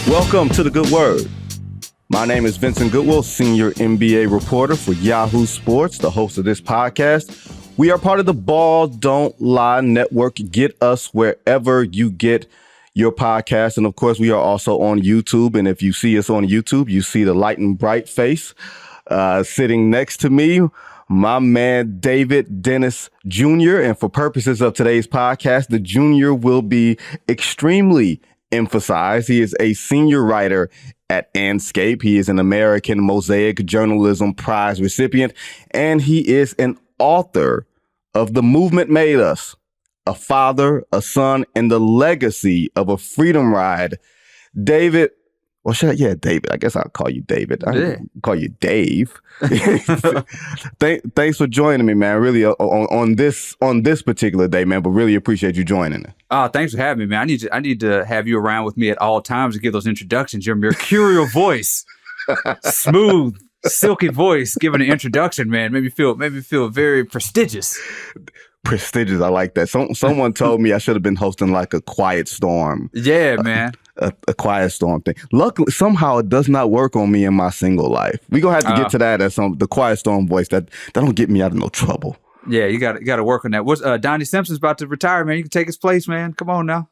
Welcome to The Good Word. My name is Vincent Goodwill, senior NBA reporter for Yahoo Sports, the host of this podcast. We are part of the Ball Don't Lie Network. Get us wherever you get your podcast. And of course, we are also on YouTube. And if you see us on YouTube, you see the light and bright face sitting next to me, my man, David Dennis Jr. And for purposes of today's podcast, the Junior will be extremely emphasized. He is a senior writer at Andscape. He is an American Mosaic Journalism Prize recipient, and he is an author of The Movement Made Us, a father, a son, and the legacy of a freedom ride. David, well, David. I guess I'll call you David. I call you Dave. Thanks for joining me, man. Really on this particular day, man. But really appreciate you joining. Thanks for having me, man. I need to have you around with me at all times to give those introductions. Your mercurial voice, smooth, silky voice, giving an introduction, man, made me feel very prestigious. Prestigious, I like that. Someone told me I should have been hosting like a Quiet Storm. Yeah, man. A Quiet Storm thing. Luckily, somehow it does not work on me in my single life. We gonna have to get to that as the Quiet Storm voice. That don't get me out of no trouble. Yeah, you got to work on that. What's Donnie Simpson's about to retire, man? You can take his place, man. Come on now.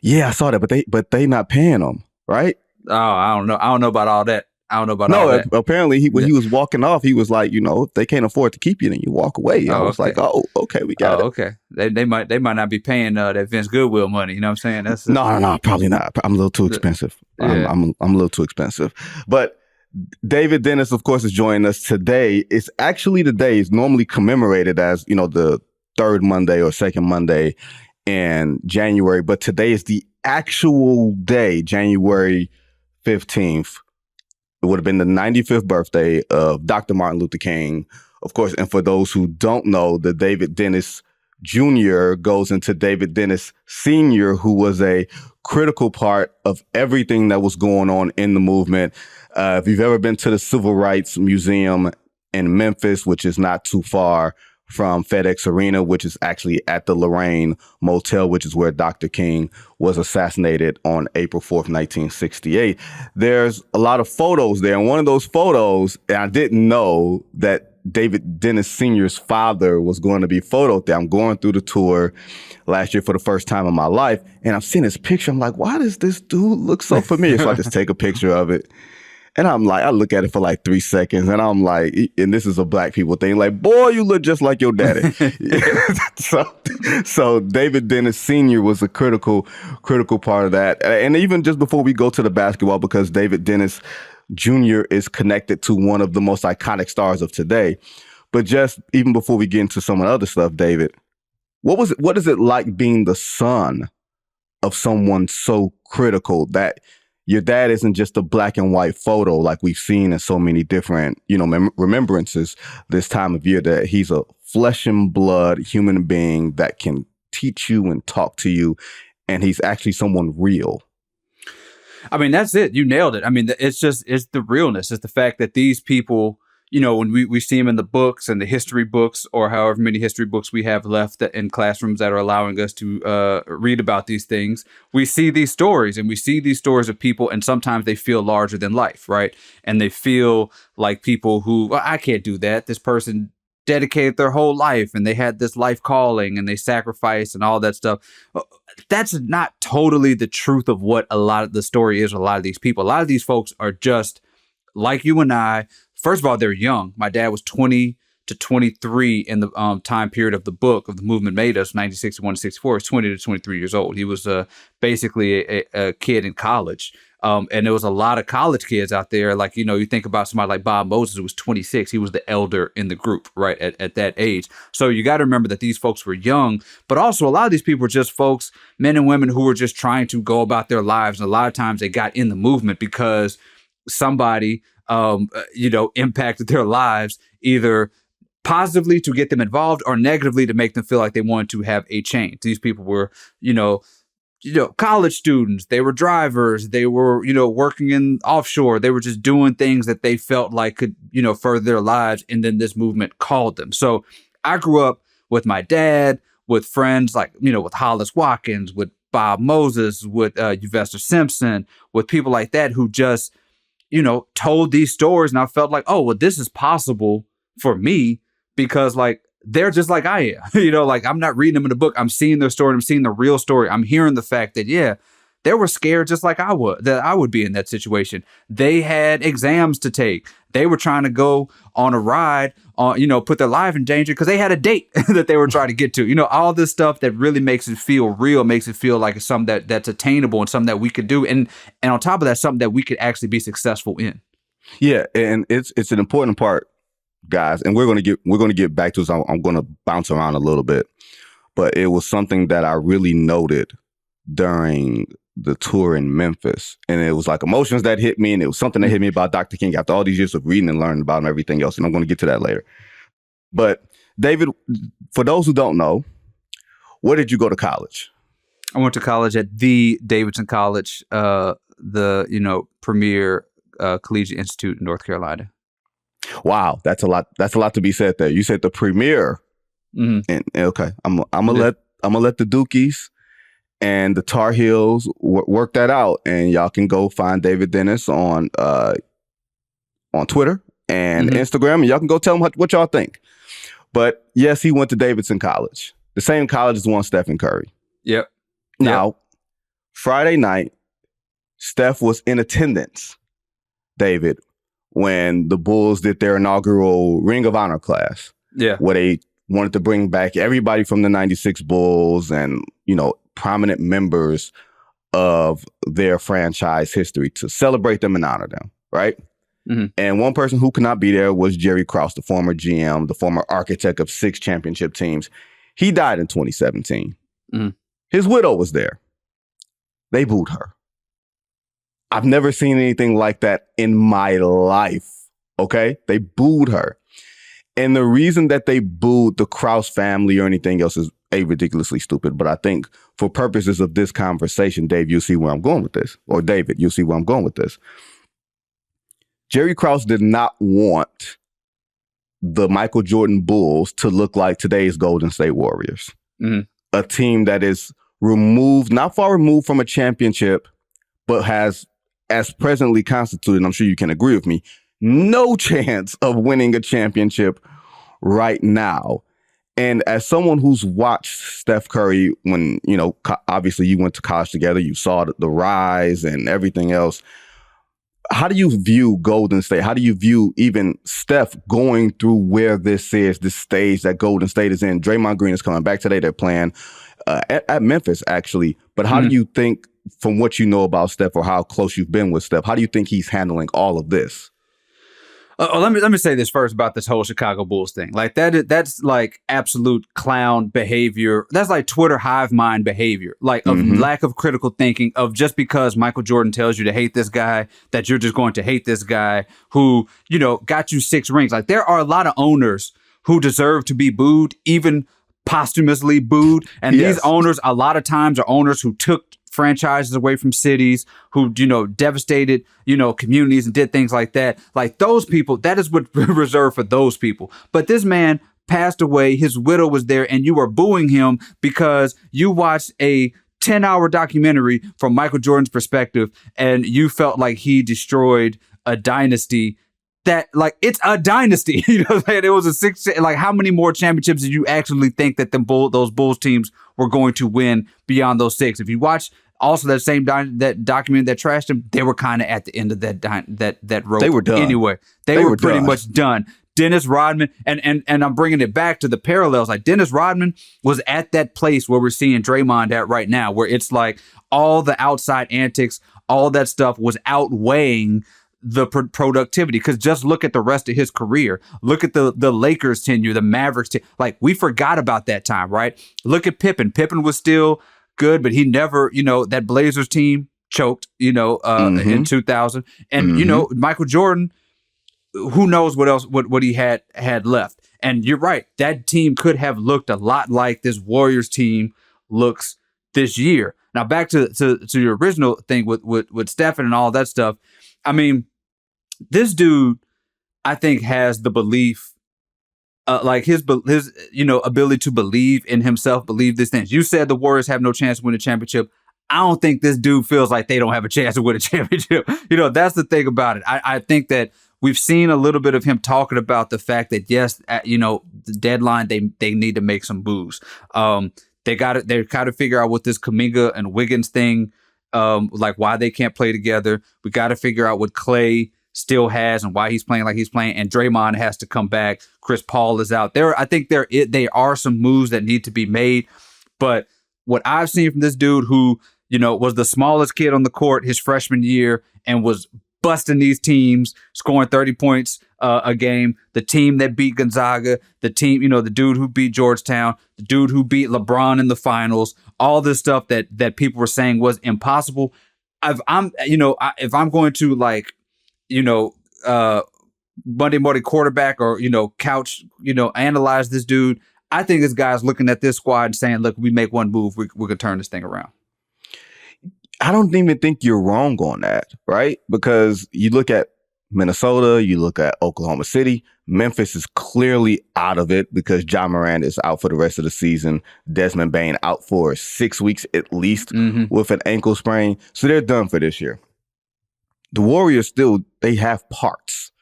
Yeah, I saw that, but they not paying him, right? Oh, I don't know about all that. All that. Apparently when he was walking off, he was like, if they can't afford to keep you, then you walk away. I was like, okay, we got it. Okay. They might not be paying that Vince Goodwill money. You know what I'm saying? No, probably not. I'm a little too expensive. Yeah. I'm a little too expensive. But David Dennis, of course, is joining us today. It's actually the day is normally commemorated as, the third Monday or second Monday in January. But today is the actual day, January 15th. It would have been the 95th birthday of Dr. Martin Luther King, of course. And for those who don't know, the David Dennis Jr. goes into David Dennis Sr., who was a critical part of everything that was going on in the movement. If you've ever been to the Civil Rights Museum in Memphis, which is not too far from FedEx Arena, which is actually at the Lorraine Motel, which is where Dr. King was assassinated on April 4th, 1968. There's a lot of photos there. And one of those photos, and I didn't know that David Dennis Sr.'s father was going to be photoed there. I'm going through the tour last year for the first time in my life, and I'm seeing this picture. I'm like, why does this dude look so familiar? So I just take a picture of it. And I'm like, I look at it for like 3 seconds, and I'm like, and this is a black people thing, like, boy, you look just like your daddy. So David Dennis Sr. was a critical part of that. And even just before we go to the basketball, because David Dennis Jr. is connected to one of the most iconic stars of today. But just even before we get into some of the other stuff, David, what is it like being the son of someone so critical that your dad isn't just a black and white photo like we've seen in so many different, remembrances this time of year, that he's a flesh and blood human being that can teach you and talk to you, and he's actually someone real? I mean, that's it. You nailed it. I mean, it's the realness. It's the fact that these people, when we see them in the books and the history books, or however many history books we have left in classrooms that are allowing us to read about these things, we see these stories, and we see these stories of people, and sometimes they feel larger than life, right? And they feel like people who, well, I can't do that. This person dedicated their whole life, and they had this life calling, and they sacrificed and all that stuff. That's not totally the truth of what a lot of the story is. A lot of these people, a lot of these folks are just like you and I. First of all, they're young. My dad was 20 to 23 in the time period of the book of The Movement Made Us, 1961 to 64. Is 20 to 23 years old. He was basically a kid in college. And there was a lot of college kids out there. Like, you think about somebody like Bob Moses, who was 26. He was the elder in the group, right, at that age. So you got to remember that these folks were young, but also a lot of these people were just folks, men and women, who were just trying to go about their lives. And a lot of times they got in the movement because somebody impacted their lives, either positively to get them involved or negatively to make them feel like they wanted to have a change. These people were, college students, they were drivers, they were, working in offshore. They were just doing things that they felt like could, further their lives. And then this movement called them. So I grew up with my dad, with friends like, with Hollis Watkins, with Bob Moses, with Sylvester Simpson, with people like that who just, told these stories. And I felt like, oh, well, this is possible for me because like they're just like I am. Like I'm not reading them in a book. I'm seeing their story. I'm seeing the real story. I'm hearing the fact that, yeah, they were scared just like I would be in that situation. They had exams to take. They were trying to go on a ride, put their life in danger because they had a date that they were trying to get to. All this stuff that really makes it feel real, makes it feel like it's something that's attainable and something that we could do. And on top of that, something that we could actually be successful in. Yeah, and it's an important part, guys. And we're gonna get back to this. I'm gonna bounce around a little bit, but it was something that I really noted during the tour in Memphis. And it was like emotions that hit me, and it was something that hit me about Dr. King after all these years of reading and learning about him, everything else. And I'm going to get to that later. But David, for those who don't know, where did you go to college? I went to college at the Davidson College, the premier collegiate institute in North Carolina. Wow, that's a lot. That's a lot to be said there. You said the premier. Mm-hmm. And okay, I'm gonna let the Dukies and the Tar Heels work that out, and y'all can go find David Dennis on Twitter and Instagram, and y'all can go tell him what y'all think. But yes, he went to Davidson College, the same college as one Stephen Curry. Yep. Now, Friday night, Steph was in attendance, David, when the Bulls did their inaugural Ring of Honor class. Yeah. Where they wanted to bring back everybody from the 96 Bulls and, prominent members of their franchise history to celebrate them and honor them, right? Mm-hmm. And one person who could not be there was Jerry Krause, the former GM, the former architect of 6 championship teams. He died in 2017. Mm-hmm. His widow was there. They booed her. I've never seen anything like that in my life, okay? They booed her. And the reason that they booed the Krause family or anything else is ridiculously stupid. But I think for purposes of this conversation, Dave, you'll see where I'm going with this. Or David, you'll see where I'm going with this. Jerry Krause did not want the Michael Jordan Bulls to look like today's Golden State Warriors. Mm-hmm. A team that is not far removed from a championship, but has, as presently constituted, I'm sure you can agree with me, no chance of winning a championship right now. And as someone who's watched Steph Curry when, obviously you went to college together, you saw the rise and everything else. How do you view Golden State? How do you view even Steph going through where this stage that Golden State is in? Draymond Green is coming back today. They're playing at Memphis, actually. But how do you think, from what you know about Steph or how close you've been with Steph, how do you think he's handling all of this? Let me say this first about this whole Chicago Bulls thing. Like that's like absolute clown behavior. That's like Twitter hive mind behavior, like of lack of critical thinking, of just because Michael Jordan tells you to hate this guy, that you're just going to hate this guy who, got you 6 rings. Like there are a lot of owners who deserve to be booed, even posthumously booed. And these owners, a lot of times, are owners who took franchises away from cities, who, devastated, communities and did things like that. Like those people, that is what reserved for those people. But this man passed away. His widow was there, and you are booing him because you watched a 10-hour documentary from Michael Jordan's perspective, and you felt like he destroyed a dynasty. That, like, it's a dynasty. It was a 6. Like, how many more championships did you actually think that those Bulls teams were going to win beyond those 6? If you watch also that same that document that trashed him, they were kind of at the end of that road. They were done. Anyway, they were pretty much done. Dennis Rodman, and I'm bringing it back to the parallels. Like Dennis Rodman was at that place where we're seeing Draymond at right now, where it's like all the outside antics, all that stuff was outweighing the productivity. Because just look at the rest of his career. Look at the Lakers tenure, the Mavericks tenure. Like, we forgot about that time, right? Look at Pippen. Pippen was still good, but he never, that Blazers team choked, in 2000. And, Michael Jordan, who knows what else, what he had left. And you're right. That team could have looked a lot like this Warriors team looks this year. Now, back to your original thing with Stephen and all that stuff. I mean, this dude, I think, has the belief, like his ability to believe in himself, believe these things. You said the Warriors have no chance to win a championship. I don't think this dude feels like they don't have a chance to win a championship. That's the thing about it. I think that we've seen a little bit of him talking about the fact that, yes, the deadline, they need to make some moves. They got to figure out what this Kuminga and Wiggins thing, like why they can't play together. We got to figure out what Clay still has and why he's playing like he's playing. And Draymond has to come back. Chris Paul is out there. I think there are some moves that need to be made. But what I've seen from this dude who, was the smallest kid on the court his freshman year and was busting these teams, scoring 30 points a game, the team that beat Gonzaga, the team, the dude who beat Georgetown, the dude who beat LeBron in the finals, all this stuff that people were saying was impossible. If I'm going to Monday morning quarterback or, couch, analyze this dude, I think this guy's looking at this squad and saying, look, we make one move, we can turn this thing around. I don't even think you're wrong on that, right? Because you look at Minnesota, you look at Oklahoma City, Memphis is clearly out of it because Ja Morant is out for the rest of the season. Desmond Bane out for 6 weeks at least with an ankle sprain. So they're done for this year. The Warriors still, they have parts,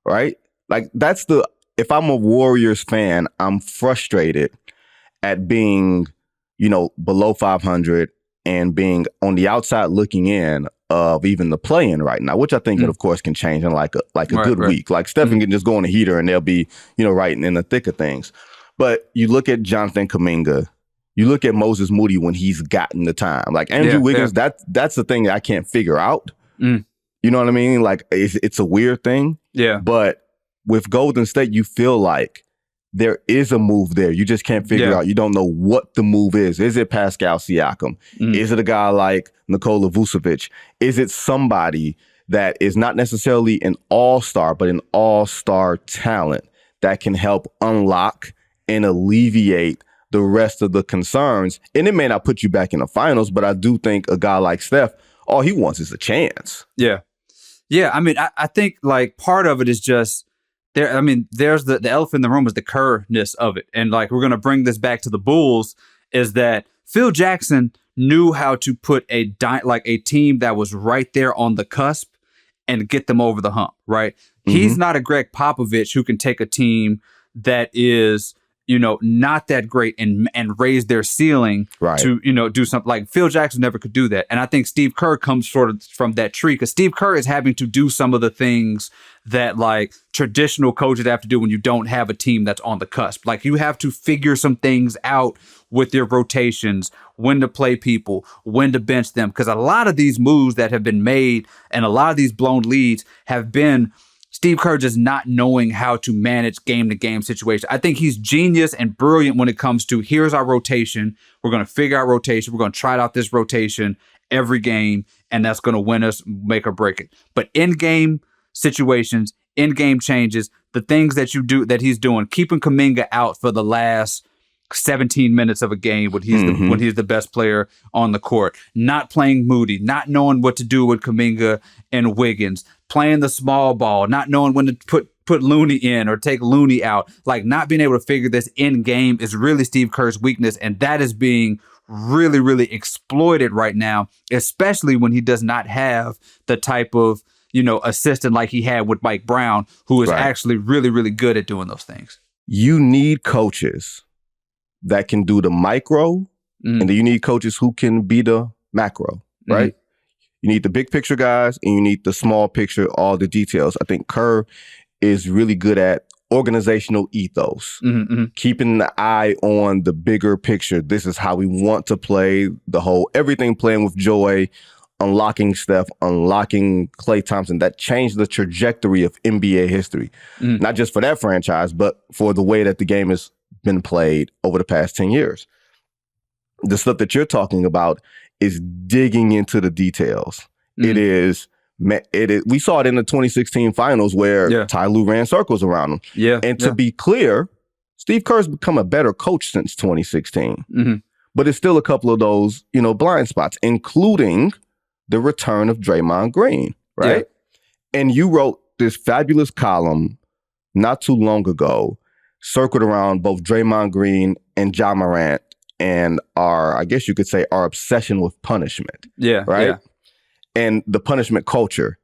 right? Like if I'm a Warriors fan, I'm frustrated at being, below 500 and being on the outside looking in of even the play-in right now, which I think, of course, can change in like a good week. Like Stephen can just go on a heater and they'll be, right in the thick of things. But you look at Jonathan Kuminga, you look at Moses Moody when he's gotten the time. Like Andrew Wiggins, that's the thing that I can't figure out. You know what I mean? Like it's a weird thing. Yeah. But with Golden State, you feel like there is a move there. You just can't figure out. You don't know what the move is. Is it Pascal Siakam? Is it a guy like Nikola Vucevic? Is it somebody that is not necessarily an all-star, but an all-star talent that can help unlock and alleviate the rest of the concerns? And it may not put you back in the finals, but I do think a guy like Steph, all he wants is a chance. Yeah. Yeah. I mean, I think like part of it is just, there's the elephant in the room is the Kerr-ness of it. And like, we're going to bring this back to the Bulls is that Phil Jackson knew how to put a team that was right there on the cusp and get them over the hump, right? He's not a Greg Popovich who can take a team that is, not that great and raise their ceiling to, do something. Like Phil Jackson never could do that. And I think Steve Kerr comes sort of from that tree because Steve Kerr is having to do some of the things that like traditional coaches have to do when you don't have a team that's on the cusp. Like you have to figure some things out with your rotations, when to play people, when to bench them. Because a lot of these moves that have been made and a lot of these blown leads have been Steve Kerr just not knowing how to manage game-to-game situations. I think he's genius and brilliant when it comes to here's our rotation. We're going to figure out rotation. We're going to try out this rotation every game, and that's going to win us, make or break it. But in-game situations, in-game changes, the things that he's doing, keeping Kuminga out for the last 17 minutes of a game when he's the best player on the court, not playing Moody, not knowing what to do with Kuminga and Wiggins, playing the small ball, not knowing when to put Looney in or take Looney out, like not being able to figure this in game is really Steve Kerr's weakness. And that is being really, really exploited right now, especially when he does not have the type of, assistant like he had with Mike Brown, who is actually really, really good at doing those things. You need coaches that can do the micro, and then you need coaches who can be the macro, right? You need the big picture guys, and you need the small picture, all the details. I think Kerr is really good at organizational ethos, keeping the eye on the bigger picture. This is how we want to play, everything playing with joy, unlocking Steph, unlocking Klay Thompson. That changed the trajectory of NBA history, not just for that franchise, but for the way that the game has been played over the past 10 years. The stuff that you're talking about is digging into the details. It is. We saw it in the 2016 finals where Ty Lue ran circles around him. And to be clear, Steve Kerr's become a better coach since 2016. But it's still a couple of those, blind spots, including the return of Draymond Green, right? And you wrote this fabulous column not too long ago, circled around both Draymond Green and Ja Morant and I guess you could say, our obsession with punishment. Yeah. Right. Yeah. And the punishment culture.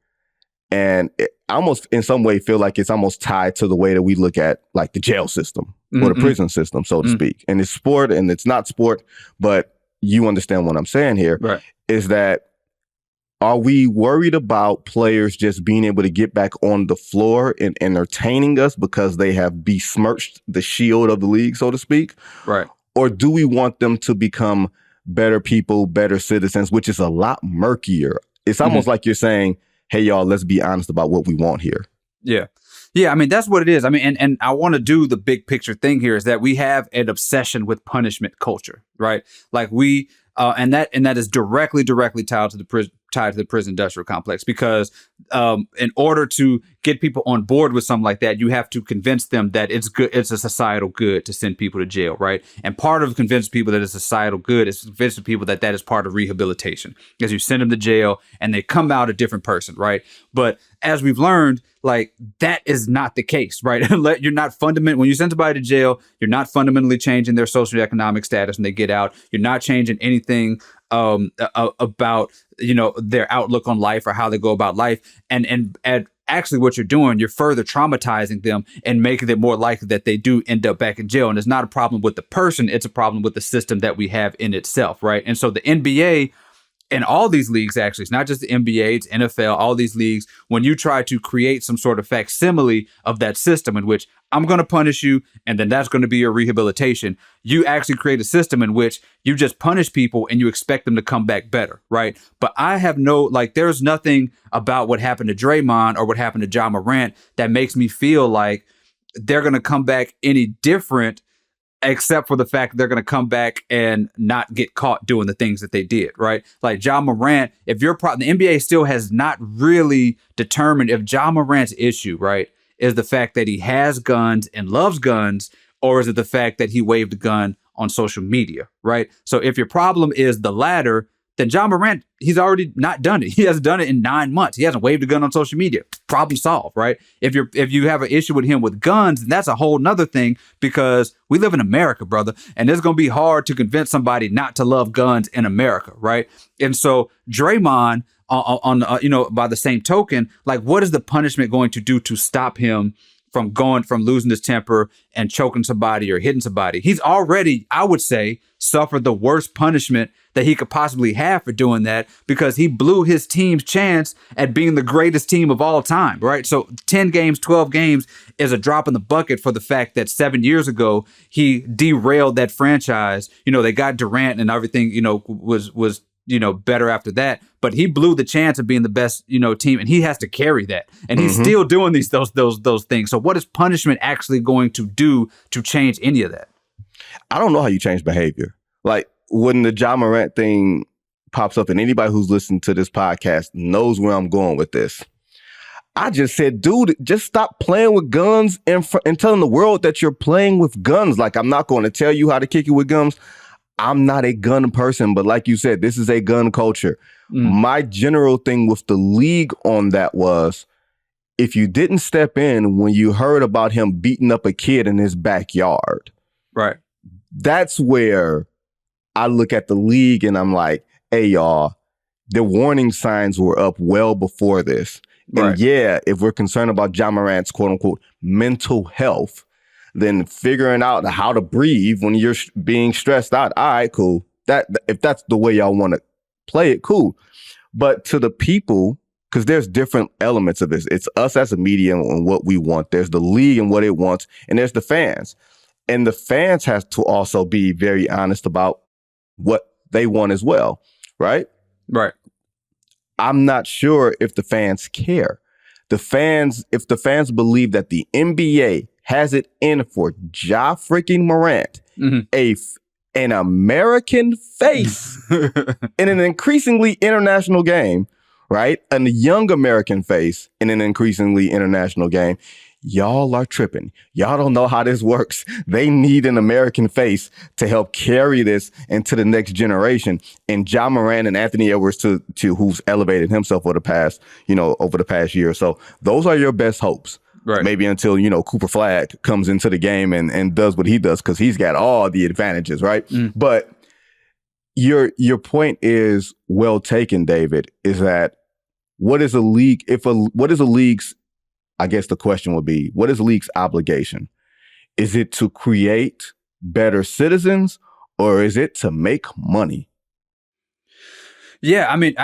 And I almost in some way feel like it's almost tied to the way that we look at like the jail system or the prison system, so to speak. And it's sport and it's not sport, but you understand what I'm saying here. Right. Is that, are we worried about players just being able to get back on the floor and entertaining us because they have besmirched the shield of the league, so to speak? Right. Or do we want them to become better people, better citizens, which is a lot murkier? It's almost like you're saying, hey, y'all, let's be honest about what we want here. Yeah. Yeah. I mean, that's what it is. I mean, and I want to do the big picture thing here is that we have an obsession with punishment culture, right? Like we, and that is directly tied to the prison industrial complex, because in order to get people on board with something like that, you have to convince them that it's good, it's a societal good to send people to jail, right? And part of convincing people that it's a societal good is convincing people that is part of rehabilitation, because you send them to jail and they come out a different person, right? But as we've learned, like that is not the case, right? You're not when you send somebody to jail, you're not fundamentally changing their socioeconomic status when they get out. You're not changing anything about, their outlook on life or how they go about life. And actually what you're doing, you're further traumatizing them and making it more likely that they do end up back in jail. And it's not a problem with the person, it's a problem with the system that we have in itself, right? And so the NBA and all these leagues, actually, it's not just the NBA, it's NFL, all these leagues, when you try to create some sort of facsimile of that system in which I'm going to punish you and then that's going to be your rehabilitation, you actually create a system in which you just punish people and you expect them to come back better, right? But I have there's nothing about what happened to Draymond or what happened to Ja Morant that makes me feel like they're going to come back any different, except for the fact that they're going to come back and not get caught doing the things that they did, right? Like Ja Morant, the NBA still has not really determined if Ja Morant's issue, right, is the fact that he has guns and loves guns, or is it the fact that he waved a gun on social media, right? So if your problem is the latter, then Ja Morant, he's already not done it. He hasn't done it in 9 months. He hasn't waved a gun on social media. Problem solved, right? If you have an issue with him with guns, then that's a whole nother thing, because we live in America, brother, and it's going to be hard to convince somebody not to love guns in America, right? And so Draymond, by the same token, like, what is the punishment going to do to stop him from losing his temper and choking somebody or hitting somebody? He's already, I would say, suffered the worst punishment that he could possibly have for doing that, because he blew his team's chance at being the greatest team of all time, right? So 10 games, 12 games is a drop in the bucket for the fact that 7 years ago, he derailed that franchise. They got Durant and everything, was better after that, but he blew the chance of being the best, team, and he has to carry that. And he's still doing those things. So what is punishment actually going to do to change any of that? I don't know how you change behavior. Like, when the Ja Morant thing pops up, and anybody who's listened to this podcast knows where I'm going with this, I just said, dude, just stop playing with guns and telling the world that you're playing with guns. Like, I'm not going to tell you how to kick it with guns. I'm not a gun person, but like you said, this is a gun culture. My general thing with the league on that was, if you didn't step in when you heard about him beating up a kid in his backyard, right? That's where I look at the league and I'm like, hey, y'all, the warning signs were up well before this. Right. And yeah, if we're concerned about Ja Morant's quote unquote mental health, then figuring out how to breathe when you're being stressed out. All right, cool. If that's the way y'all want to play it, cool. But to the people, because there's different elements of this. It's us as a media and what we want. There's the league and what it wants. And there's the fans. And the fans have to also be very honest about what they want as well, right? Right. I'm not sure if the fans care. If the fans believe that the NBA has it in for Ja freaking Morant, an American face in an increasingly international game, right? And a young American face in an increasingly international game. Y'all are tripping. Y'all don't know how this works. They need an American face to help carry this into the next generation. And Ja Morant and Anthony Edwards, to who's elevated himself over the past year or so. Those are your best hopes. Right. Maybe until, Cooper Flagg comes into the game and does what he does, because he's got all the advantages, right? But your point is well taken, David, is that what is a league, I guess the question would be, what is a league's obligation? Is it to create better citizens, or is it to make money? Yeah, I mean,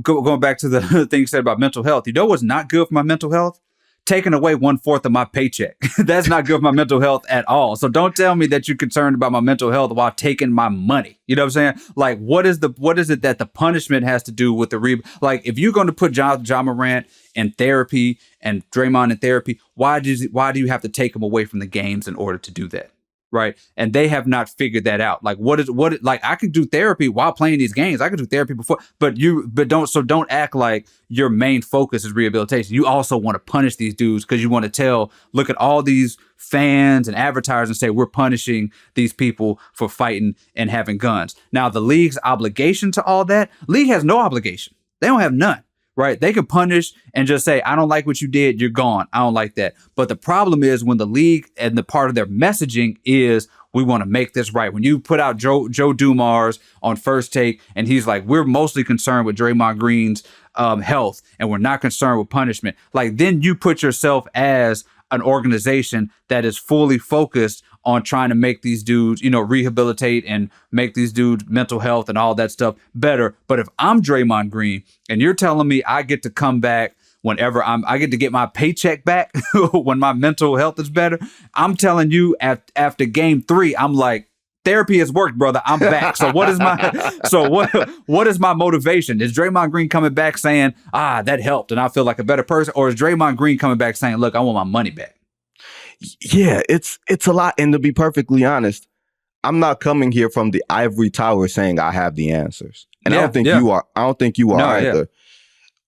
going back to the thing you said about mental health, what's not good for my mental health? Taking away 1/4 of my paycheck. That's not good for my mental health at all. So don't tell me that you're concerned about my mental health while taking my money. You know what I'm saying? Like, what is it that the punishment has to do with the like, if you're going to put Ja Morant in therapy and Draymond in therapy, why do you have to take them away from the games in order to do that? Right. And they have not figured that out. Like, like, I could do therapy while playing these games. I could do therapy before, but don't act like your main focus is rehabilitation. You also want to punish these dudes because you want to look at all these fans and advertisers and say, we're punishing these people for fighting and having guns. Now, the league's obligation to all that, league has no obligation. They don't have none. Right. They can punish and just say, I don't like what you did. You're gone. I don't like that. But the problem is when the league and the part of their messaging is we want to make this right. When you put out Joe Dumars on First Take and he's like, we're mostly concerned with Draymond Green's health and we're not concerned with punishment. Like, then you put yourself as an organization that is fully focused on trying to make these dudes, rehabilitate and make these dudes' mental health and all that stuff better. But if I'm Draymond Green and you're telling me I get to come back whenever I get to get my paycheck back when my mental health is better, I'm telling you after game 3, I'm like, therapy has worked, brother. I'm back. So what is my motivation? Is Draymond Green coming back saying, that helped and I feel like a better person? Or is Draymond Green coming back saying, look, I want my money back? Yeah, it's a lot. And to be perfectly honest, I'm not coming here from the ivory tower saying I have the answers. And I don't think you are. I don't think you are either.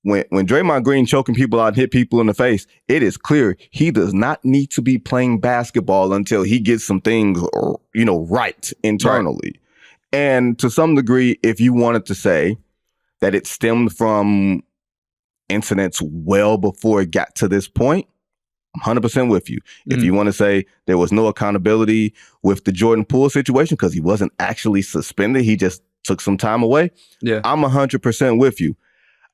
Yeah. When Draymond Green choking people out and hit people in the face, it is clear he does not need to be playing basketball until he gets some things, right internally. Right. And to some degree, if you wanted to say that it stemmed from incidents well before it got to this point, I'm 100% with you. If you want to say there was no accountability with the Jordan Poole situation because he wasn't actually suspended, he just took some time away. Yeah, I'm 100% with you.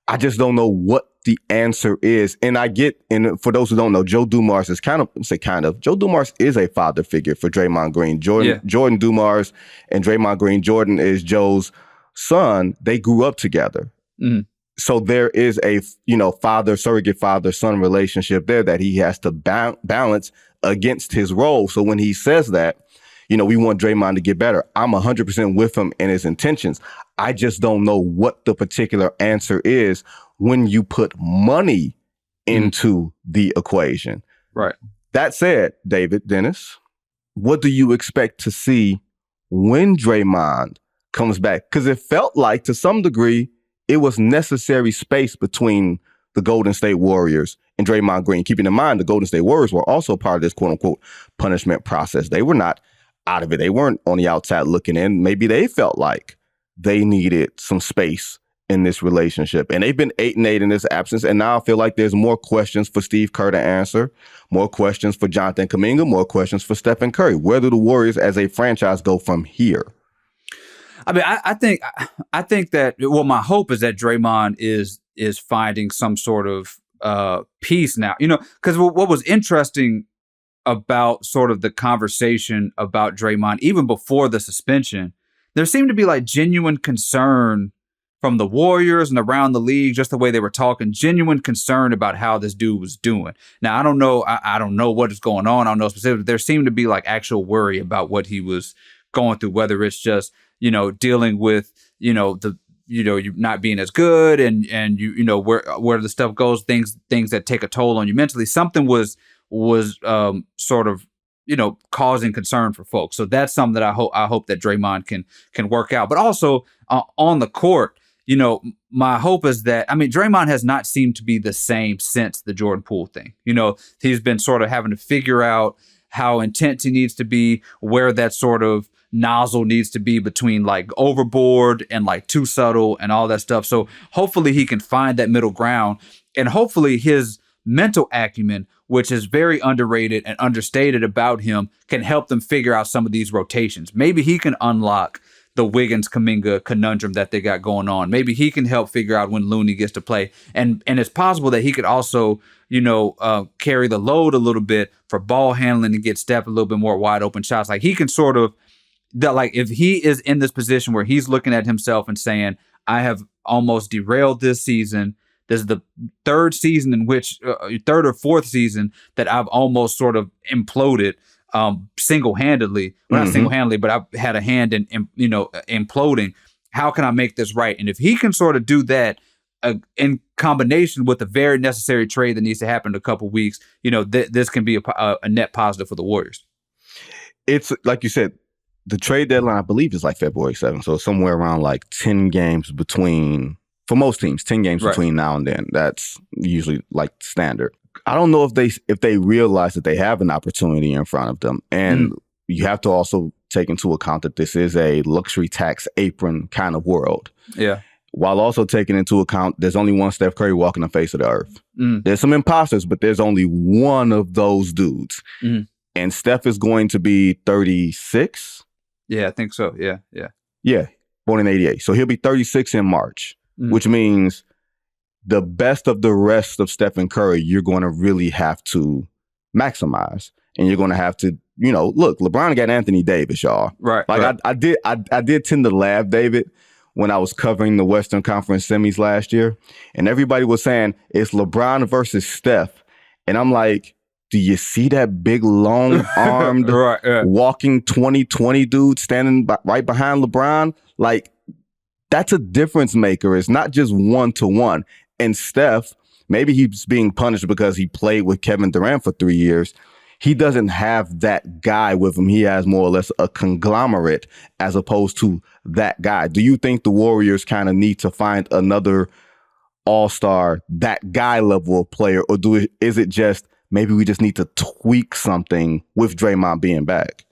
I just don't know what the answer is. And for those who don't know, Joe Dumars is Joe Dumars is a father figure for Draymond Green. Jordan Dumars and Draymond Green, Jordan is Joe's son. They grew up together. So there is a, surrogate father-son relationship there that he has to balance against his role. So when he says that, we want Draymond to get better, I'm 100% with him in his intentions. I just don't know what the particular answer is when you put money into the equation. Right. That said, David, Dennis, what do you expect to see when Draymond comes back? Because it felt like, to some degree, it was necessary space between the Golden State Warriors and Draymond Green. Keeping in mind, the Golden State Warriors were also part of this quote-unquote punishment process. They were not out of it. They weren't on the outside looking in. Maybe they felt like they needed some space in this relationship. And they've been 8-8 in this absence. And now I feel like there's more questions for Steve Kerr to answer, more questions for Jonathan Kuminga, more questions for Stephen Curry. Where do the Warriors as a franchise go from here? I mean, I think that, my hope is that Draymond is finding some sort of peace now, because what was interesting about sort of the conversation about Draymond, even before the suspension, there seemed to be like genuine concern from the Warriors and around the league, just the way they were talking, genuine concern about how this dude was doing. Now, I don't know. I don't know what is going on. I don't know specifically. There seemed to be like actual worry about what he was going through, whether it's just, dealing with, you not being as good and where the stuff goes, things that take a toll on you mentally. Something was sort of, causing concern for folks. So that's something that I hope that Draymond can work out. But also on the court, my hope is that, Draymond has not seemed to be the same since the Jordan Poole thing. He's been sort of having to figure out how intense he needs to be, where that sort of nozzle needs to be between like overboard and like too subtle and all that stuff. So hopefully he can find that middle ground, and hopefully his mental acumen, which is very underrated and understated about him, can help them figure out some of these rotations. Maybe he can unlock the Wiggins-Kuminga conundrum that they got going on. Maybe he can help figure out when Looney gets to play. And it's possible that he could also, carry the load a little bit for ball handling and get Steph a little bit more wide open shots. Like he can sort of, if he is in this position where he's looking at himself and saying, I have almost derailed this season. This is the third or fourth season that I've almost sort of imploded single-handedly. Well, not single-handedly, but I've had a hand in imploding. How can I make this right? And if he can sort of do that in combination with a very necessary trade that needs to happen in a couple weeks, this can be a net positive for the Warriors. It's like you said, the trade deadline, I believe, is like February 7th. So somewhere around like 10 games between, for most teams, 10 games between now and then. That's usually like standard. I don't know if they realize that they have an opportunity in front of them. And you have to also take into account that this is a luxury tax apron kind of world. Yeah. While also taking into account there's only one Steph Curry walking the face of the earth. There's some imposters, but there's only one of those dudes. And Steph is going to be 36. Yeah, I think so. Yeah. Yeah, born in 88. So he'll be 36 in March, which means the best of the rest of Stephen Curry, you're going to really have to maximize. And you're going to have to, look, LeBron got Anthony Davis, y'all. Right. Like right. I did tend to laugh, David, when I was covering the Western Conference semis last year. And everybody was saying it's LeBron versus Steph. And I'm like, do you see that big, long-armed, walking 20-20 dude standing right behind LeBron? Like, that's a difference maker. It's not just one-to-one. And Steph, maybe he's being punished because he played with Kevin Durant for 3 years. He doesn't have that guy with him. He has more or less a conglomerate as opposed to that guy. Do you think the Warriors kind of need to find another all-star, that guy level of player? Or is it just, maybe we just need to tweak something with Draymond being back?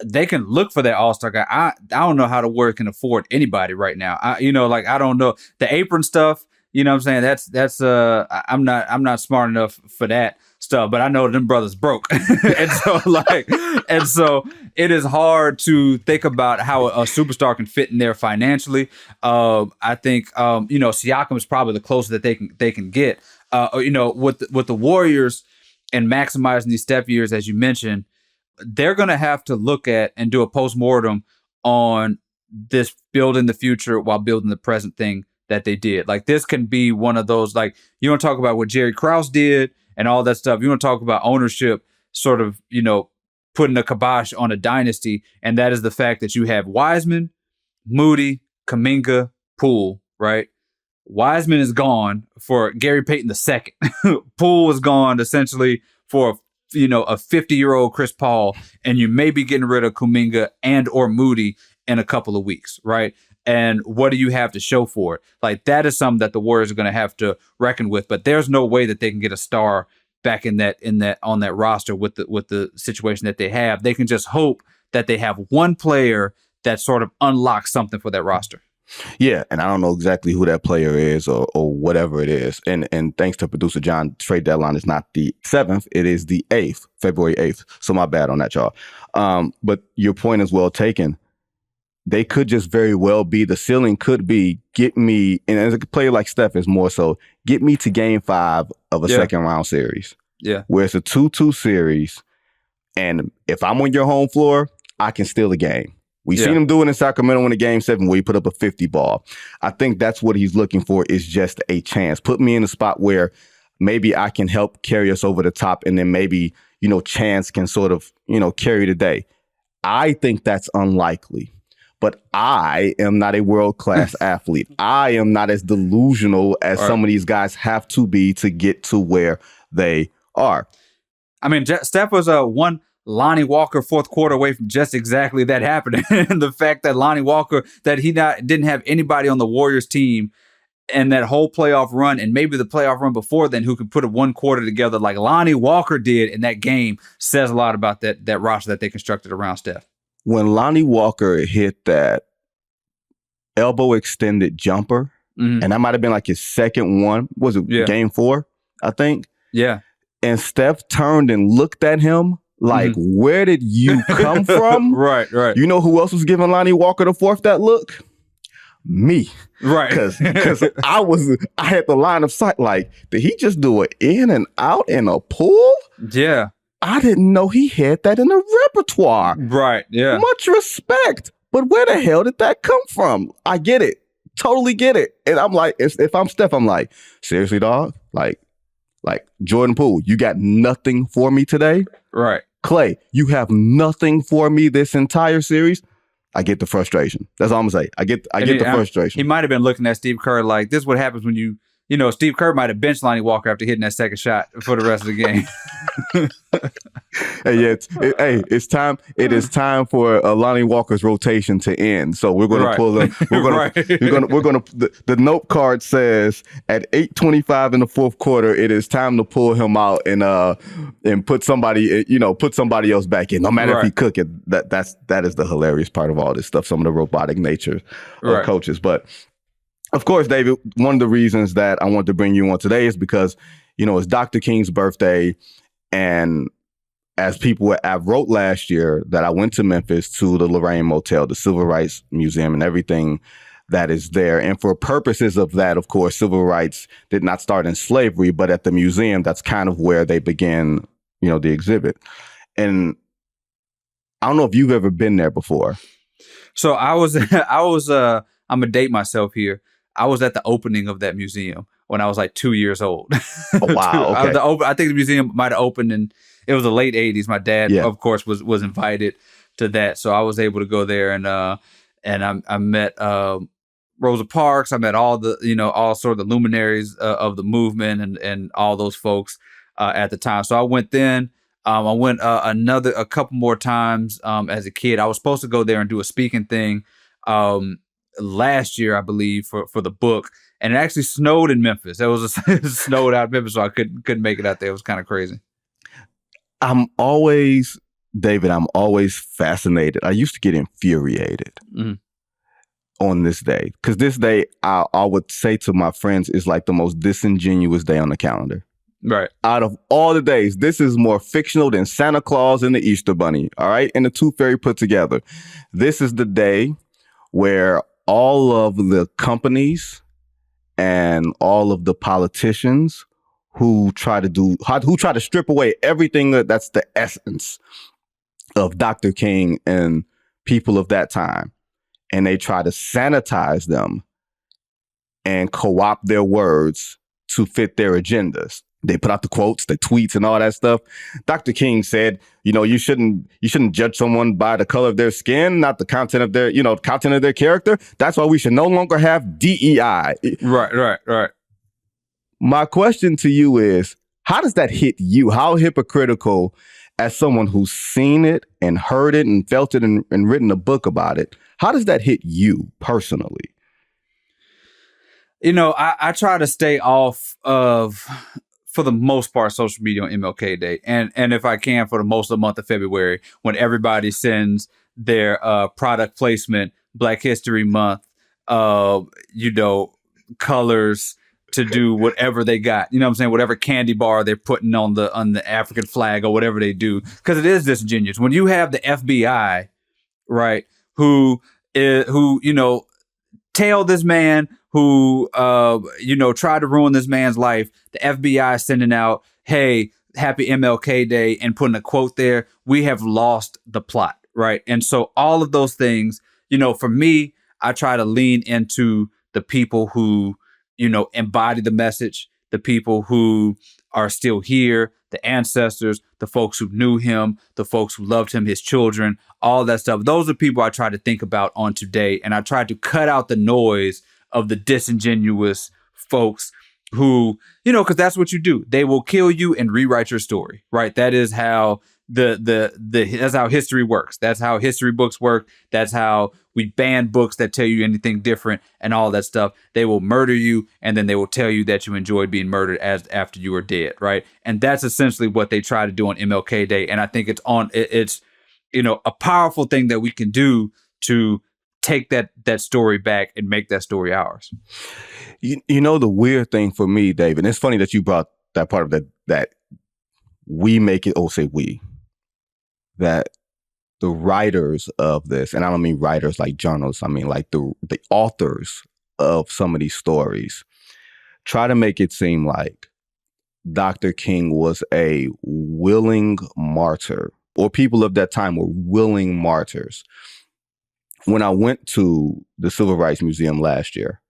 They can look for that all-star guy. I don't know how the Warriors can afford anybody right now. I don't know the apron stuff. You know what I'm saying? That's I'm not smart enough for that stuff, but I know them brothers broke. and so it is hard to think about how a superstar can fit in there financially. I think Siakam is probably the closest that they can get. With the Warriors and maximizing these Steph years, as you mentioned, they're going to have to look at and do a postmortem on this building the future while building the present thing that they did. Like, this can be one of those, like, you want to talk about what Jerry Krause did and all that stuff. You want to talk about ownership sort of, putting a kibosh on a dynasty. And that is the fact that you have Wiseman, Moody, Kuminga, Poole, right? Wiseman is gone for Gary Payton II. Poole is gone essentially for a 50-year-old Chris Paul, and you may be getting rid of Kuminga and or Moody in a couple of weeks, right? And what do you have to show for it? Like, that is something that the Warriors are going to have to reckon with. But there's no way that they can get a star back on that roster with the situation that they have. They can just hope that they have one player that sort of unlocks something for that roster. Yeah, and I don't know exactly who that player is or whatever it is. And thanks to producer John, trade deadline is not the 7th, it is the 8th, February 8th. So my bad on that, y'all. But your point is well taken. They could just very well be, the ceiling could be, get me, and as a player like Steph is more so, get me to game 5 of a second round series. Yeah. Where it's a 2-2 series. And if I'm on your home floor, I can steal a game. We've seen him do it in Sacramento in a game 7 where he put up a 50 ball. I think that's what he's looking for, is just a chance. Put me in a spot where maybe I can help carry us over the top, and then maybe, chance can sort of, carry the day. I think that's unlikely. But I am not a world-class athlete. I am not as delusional as some of these guys have to be to get to where they are. I mean, Steph was one Lonnie Walker fourth quarter away from just exactly that happening. And the fact that Lonnie Walker, that he didn't have anybody on the Warriors team and that whole playoff run, and maybe the playoff run before then, who could put a one quarter together like Lonnie Walker did in that game, says a lot about that roster that they constructed around Steph. When Lonnie Walker hit that elbow extended jumper, and that might have been like his second one, was it game 4? I think. Yeah. And Steph turned and looked at him like, where did you come from? Right. You know who else was giving Lonnie Walker the fourth that look? Me. Right. Because I had the line of sight like, did he just do it in and out in a pool? Yeah. I didn't know he had that in the repertoire. Right. Yeah. Much respect. But where the hell did that come from? I get it. Totally get it. And I'm like, if I'm Steph, I'm like, seriously, dog? Like Jordan Poole, you got nothing for me today? Right. Clay, you have nothing for me this entire series? I get the frustration. That's all I'm gonna say. I get the frustration. He might have been looking at Steve Kerr like, this is what happens when Steve Kerr might have benched Lonnie Walker after hitting that second shot for the rest of the game. It's time. It is time for Lonnie Walker's rotation to end. So we're going to pull him. We're going to. The note card says at 8:25 in the fourth quarter, it is time to pull him out and put somebody else back in. No matter if he cook it. That is the hilarious part of all this stuff. Some of the robotic nature of coaches, but. Of course, David, one of the reasons that I wanted to bring you on today is because, it's Dr. King's birthday. And as people wrote last year that I went to Memphis to the Lorraine Motel, the Civil Rights Museum and everything that is there. And for purposes of that, of course, civil rights did not start in slavery, but at the museum, that's kind of where they began, the exhibit. And I don't know if you've ever been there before. So I'm going to date myself here. I was at the opening of that museum when I was like 2 years old. Oh, wow. Okay. I think the museum might have opened it was the late 80s. My dad, of course, was invited to that. So I was able to go there and I met Rosa Parks. I met all all sort of the luminaries of the movement and all those folks at the time. So I went then. I went a couple more times as a kid. I was supposed to go there and do a speaking thing last year, I believe, for the book, and it actually snowed in Memphis. It snowed out in Memphis, so I couldn't make it out there. It was kind of crazy. I'm always fascinated. I used to get infuriated on this day because this day I would say to my friends is like the most disingenuous day on the calendar. Right. Out of all the days, this is more fictional than Santa Claus and the Easter Bunny. All right, and the Tooth Fairy put together. This is the day where all of the companies and all of the politicians who try to strip away everything that's the essence of Dr. King and people of that time, and they try to sanitize them and co-opt their words to fit their agendas. They put out the quotes, the tweets, and all that stuff. Dr. King said, you shouldn't judge someone by the color of their skin, not the content of their character. That's why we should no longer have DEI. Right. My question to you is, how does that hit you? How hypocritical, as someone who's seen it and heard it and felt it and written a book about it, how does that hit you personally? I try to stay off of, for the most part, social media on MLK Day. And if I can, for the most of the month of February, when everybody sends their product placement, Black History Month, colors to do whatever they got. You know what I'm saying? Whatever candy bar they're putting on the African flag or whatever they do. Because it is disingenuous. When you have the FBI, right, who tailed this man, who, tried to ruin this man's life. The FBI sending out, hey, happy MLK Day, and putting a quote there. We have lost the plot, right? And so all of those things, for me, I try to lean into the people who, embody the message, the people who are still here, the ancestors, the folks who knew him, the folks who loved him, his children, all that stuff. Those are people I try to think about on today. And I try to cut out the noise of the disingenuous folks who, because that's what you do. They will kill you and rewrite your story, right? That is how that's how history works. That's how history books work. That's how we ban books that tell you anything different and all that stuff. They will murder you, and then they will tell you that you enjoyed being murdered after you were dead, right? And that's essentially what they try to do on MLK Day. And I think it's a powerful thing that we can do to take that story back and make that story ours. The weird thing for me, David, and it's funny that you brought that part of that we make it, say we, that the writers of this, and I don't mean writers like journalists, I mean like the authors of some of these stories, try to make it seem like Dr. King was a willing martyr, or people of that time were willing martyrs. When I went to the Civil Rights Museum last year,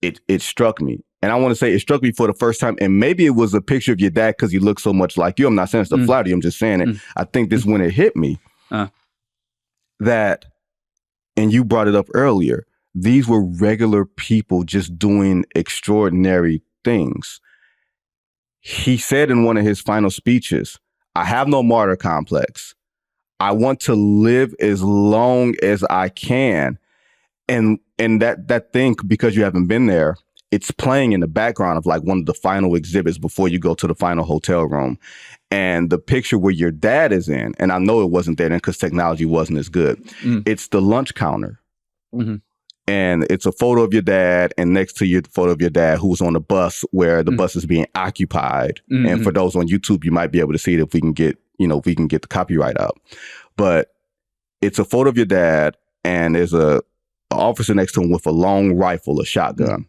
it struck me. And I want to say it struck me for the first time. And maybe it was a picture of your dad because he looked so much like you. I'm not saying it's a flattery. I'm just saying it. I think this when it hit me that, and you brought it up earlier, these were regular people just doing extraordinary things. He said in one of his final speeches, I have no martyr complex. I want to live as long as I can. And that thing, because you haven't been there, it's playing in the background of like one of the final exhibits before you go to the final hotel room. And the picture where your dad is in, and I know it wasn't there then because technology wasn't as good. It's the lunch counter. And it's a photo of your dad, and next to your photo of your dad who's on the bus where the bus is being occupied. And for those on YouTube, you might be able to see it if we can get, if we can get the copyright up. But it's a photo of your dad, and there's a officer next to him with a long rifle, a shotgun.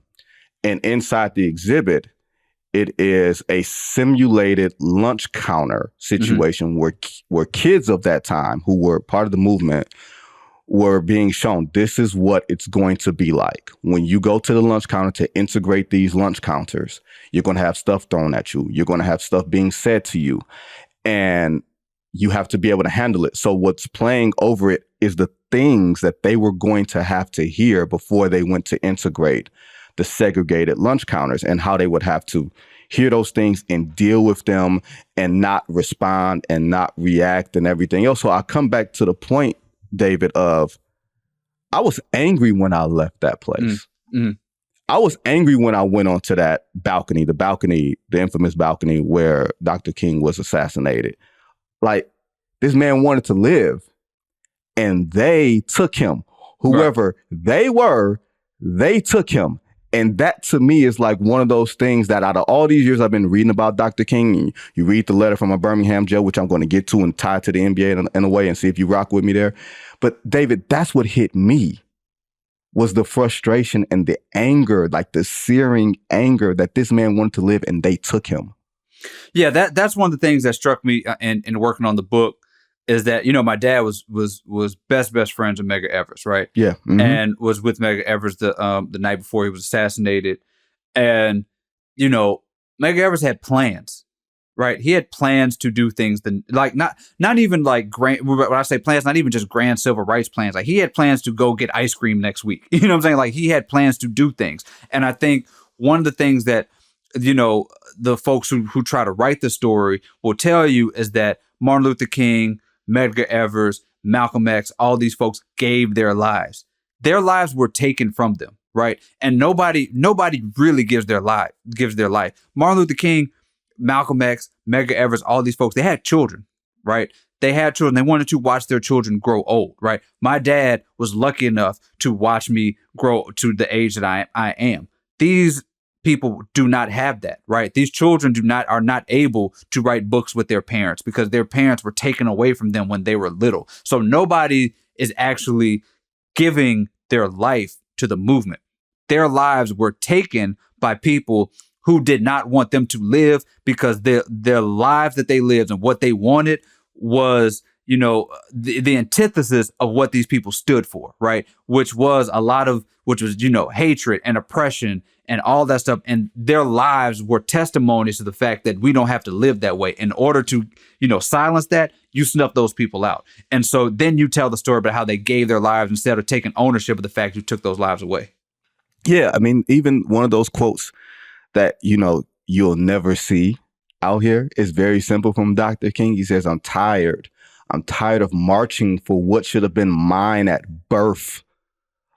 And inside the exhibit, it is a simulated lunch counter situation where kids of that time who were part of the movement were being shown this is what it's going to be like. When you go to the lunch counter to integrate these lunch counters, you're going to have stuff thrown at you. You're going to have stuff being said to you. And you have to be able to handle it. So what's playing over it is the things that they were going to have to hear before they went to integrate the segregated lunch counters, and how they would have to hear those things and deal with them and not respond and not react and everything else. So I come back to the point, David, of I was angry when I left that place. I was angry when I went onto that balcony, the infamous balcony where Dr. King was assassinated. Like, this man wanted to live, and they took him. Whoever they were, they took him. And that to me is like one of those things that out of all these years I've been reading about Dr. King, and you read the letter from a Birmingham jail, which I'm going to get to and tie to the NBA in a way and see if you rock with me there. But David, that's what hit me, was the frustration and the anger, like the searing anger that this man wanted to live and they took him. Yeah, that's one of the things that struck me in working on the book, is that, my dad was best friends with Medgar Evers, right? Yeah. And was with Medgar Evers the night before he was assassinated. And, Medgar Evers had plans, right? He had plans to do things like not even like grand, when I say plans, not even just grand civil rights plans. Like, he had plans to go get ice cream next week. You know what I'm saying? Like, he had plans to do things. And I think one of the things that, the folks who try to write the story will tell you is that Martin Luther King, Medgar Evers, Malcolm X, all these folks gave their lives. Their lives were taken from them, right? And nobody really gives their life. Martin Luther King, Malcolm X, Medgar Evers, all these folks, they had children, right? They had children. They wanted to watch their children grow old, right? My dad was lucky enough to watch me grow to the age that I am. These people do not have that, right? These children are not able to write books with their parents because their parents were taken away from them when they were little. So nobody is actually giving their life to the movement. Their lives were taken by people who did not want them to live, because their lives that they lived and what they wanted was, the antithesis of what these people stood for, right? Which was hatred and oppression and all that stuff. And their lives were testimonies to the fact that we don't have to live that way. In order to, silence that, you snuff those people out. And so then you tell the story about how they gave their lives instead of taking ownership of the fact you took those lives away. Yeah. I mean, even one of those quotes that, you'll never see out here is very simple from Dr. King. He says, I'm tired of marching for what should have been mine at birth.